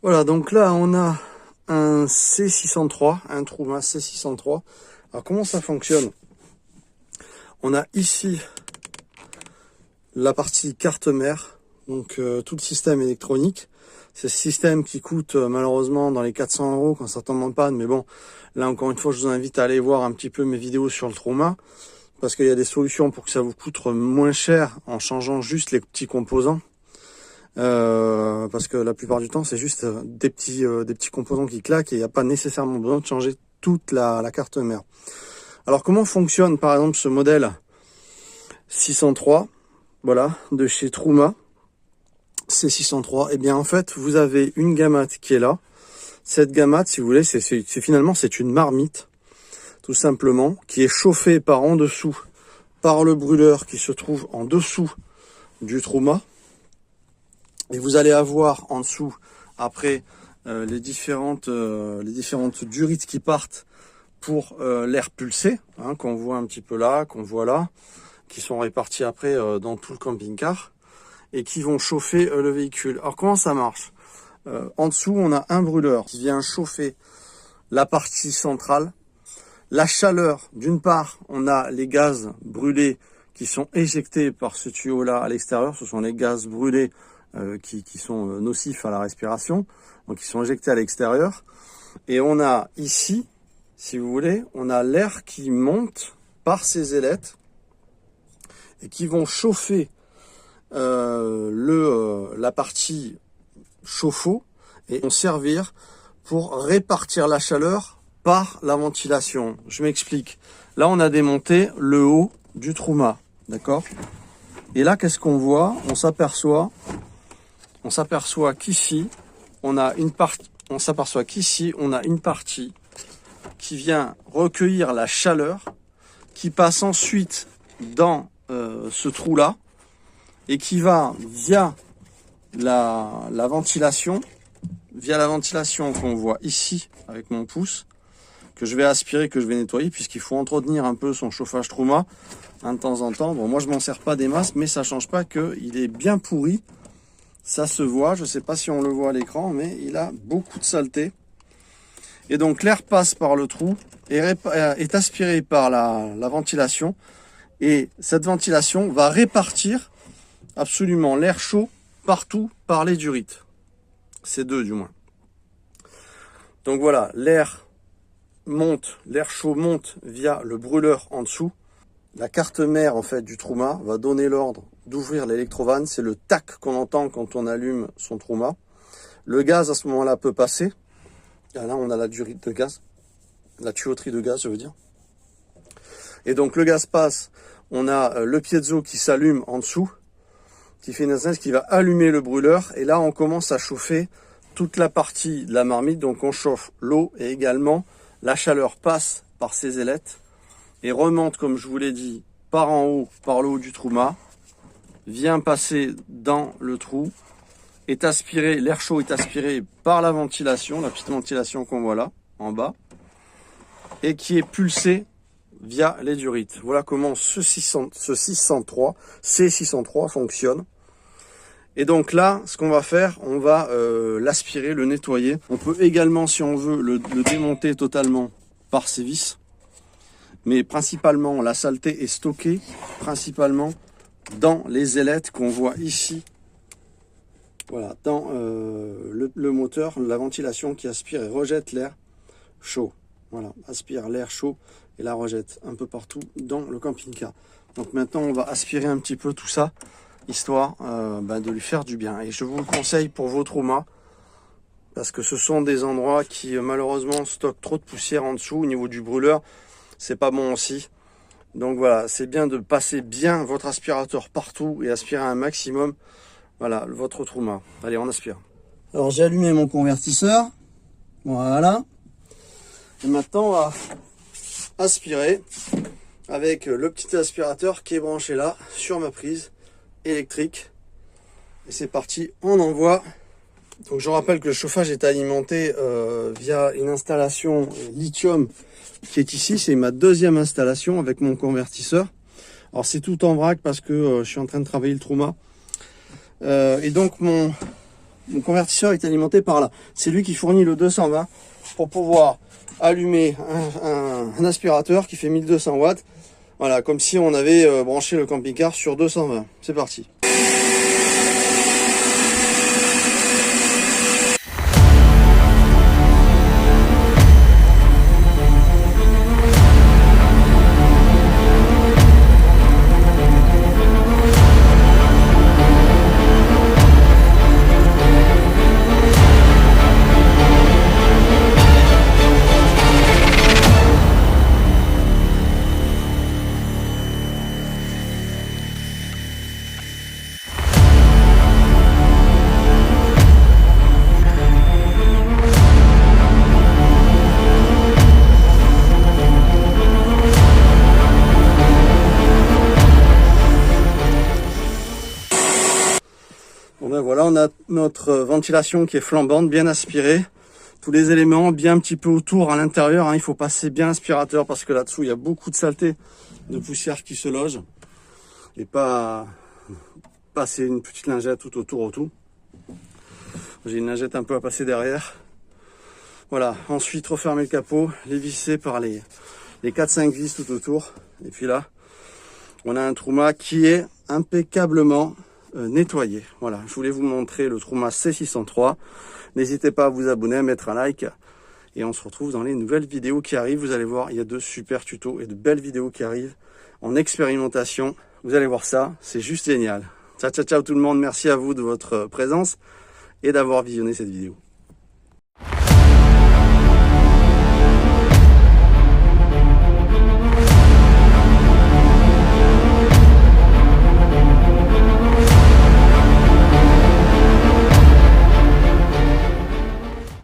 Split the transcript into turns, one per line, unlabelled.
Voilà, donc là on a un C603, un Truma C603. Alors comment ça fonctionne? On a ici la partie carte mère, donc tout le système électronique. C'est ce système qui coûte malheureusement dans les 400 € quand ça tombe en panne. Mais bon, là encore une fois, je vous invite à aller voir un petit peu mes vidéos sur le Truma, parce qu'il y a des solutions pour que ça vous coûte moins cher en changeant juste les petits composants. Parce que la plupart du temps, c'est juste des petits composants qui claquent et il n'y a pas nécessairement besoin de changer toute la carte mère. Alors comment fonctionne par exemple ce modèle 603, voilà, de chez Truma? C603, et bien en fait vous avez une gamate qui est là. Cette gamate, si vous voulez, c'est finalement c'est une marmite, tout simplement, qui est chauffée par en dessous par le brûleur qui se trouve en dessous du Truma. Et vous allez avoir en dessous après les différentes durites qui partent pour l'air pulsé, hein, qu'on voit un petit peu là, qu'on voit là, qui sont répartis après dans tout le camping-car et qui vont chauffer le véhicule. Alors comment ça marche? En dessous, on a un brûleur qui vient chauffer la partie centrale. La chaleur, d'une part, on a les gaz brûlés qui sont éjectés par ce tuyau-là à l'extérieur. Ce sont les gaz brûlés qui sont nocifs à la respiration, donc ils sont éjectés à l'extérieur. Et on a ici, si vous voulez, on a l'air qui monte par ces ailettes et qui vont chauffer la partie chauffe-eau et vont servir pour répartir la chaleur par la ventilation. Je m'explique. Là, on a démonté le haut du Truma, d'accord? Et là, qu'est-ce qu'on voit? On s'aperçoit qu'ici, on a une partie qui vient recueillir la chaleur, qui passe ensuite dans ce trou-là, et qui va via la ventilation qu'on voit ici avec mon pouce, que je vais aspirer, que je vais nettoyer, puisqu'il faut entretenir un peu son chauffage Truma de temps en temps. Bon, moi je m'en sers pas des masses, mais ça change pas qu'il est bien pourri. Ça se voit, je sais pas si on le voit à l'écran, mais il a beaucoup de saleté. Et donc l'air passe par le trou et est aspiré par la ventilation. Et cette ventilation va répartir absolument l'air chaud partout par les durites. Ces deux du moins. Donc voilà, l'air chaud monte via le brûleur en dessous. La carte mère en fait du Truma va donner l'ordre d'ouvrir l'électrovanne. C'est le tac qu'on entend quand on allume son Truma. Le gaz à ce moment-là peut passer. Et là on a la durite de gaz, la tuyauterie de gaz je veux dire. Et donc le gaz passe, on a le piezo qui s'allume en dessous, qui fait une instance qui va allumer le brûleur. Et là on commence à chauffer toute la partie de la marmite. Donc on chauffe l'eau et également la chaleur passe par ces ailettes et remonte, comme je vous l'ai dit, par en haut, par le haut du Truma, vient passer dans le trou, est aspiré, l'air chaud est aspiré par la ventilation, la petite ventilation qu'on voit là, en bas, et qui est pulsé via les durites. Voilà comment ce C603 fonctionne. Et donc là, ce qu'on va faire, on va l'aspirer, le nettoyer. On peut également, si on veut, le démonter totalement par ces vis. Mais principalement, la saleté est stockée principalement dans les ailettes qu'on voit ici. Voilà, dans le moteur, la ventilation qui aspire et rejette l'air chaud. Voilà, aspire l'air chaud et la rejette un peu partout dans le camping-car. Donc maintenant, on va aspirer un petit peu tout ça, histoire de lui faire du bien. Et je vous le conseille pour vos Truma, parce que ce sont des endroits qui malheureusement stockent trop de poussière en dessous au niveau du brûleur. C'est pas bon aussi. Donc voilà, c'est bien de passer bien votre aspirateur partout et aspirer un maximum. Voilà, votre Truma. Allez, on aspire. Alors j'ai allumé mon convertisseur. Voilà. Et maintenant on va aspirer avec le petit aspirateur qui est branché là sur ma prise électrique. Et c'est parti, on envoie. Donc je rappelle que le chauffage est alimenté via une installation lithium qui est ici. C'est ma deuxième installation avec mon convertisseur. Alors c'est tout en vrac parce que je suis en train de travailler le Truma. Et donc mon Mon convertisseur est alimenté par là. C'est lui qui fournit le 220 pour pouvoir allumer un aspirateur qui fait 1200 watts. Voilà, comme si on avait branché le camping-car sur 220. C'est parti. Bon ben voilà, on a notre ventilation qui est flambante, bien aspirée. Tous les éléments bien un petit peu autour à l'intérieur, hein. Il faut passer bien l'aspirateur parce que là-dessous il y a beaucoup de saleté, de poussière qui se loge. Et pas passer une petite lingette tout autour. J'ai une lingette un peu à passer derrière. Voilà, ensuite refermer le capot, les visser par les 4-5 vis tout autour. Et puis là, on a un Truma qui est impeccablement nettoyé. Voilà, je voulais vous montrer le Truma C603. N'hésitez pas à vous abonner, à mettre un like. Et on se retrouve dans les nouvelles vidéos qui arrivent. Vous allez voir, il y a de super tutos et de belles vidéos qui arrivent en expérimentation. Vous allez voir ça, c'est juste génial. Ciao, ciao, ciao tout le monde. Merci à vous de votre présence et d'avoir visionné cette vidéo.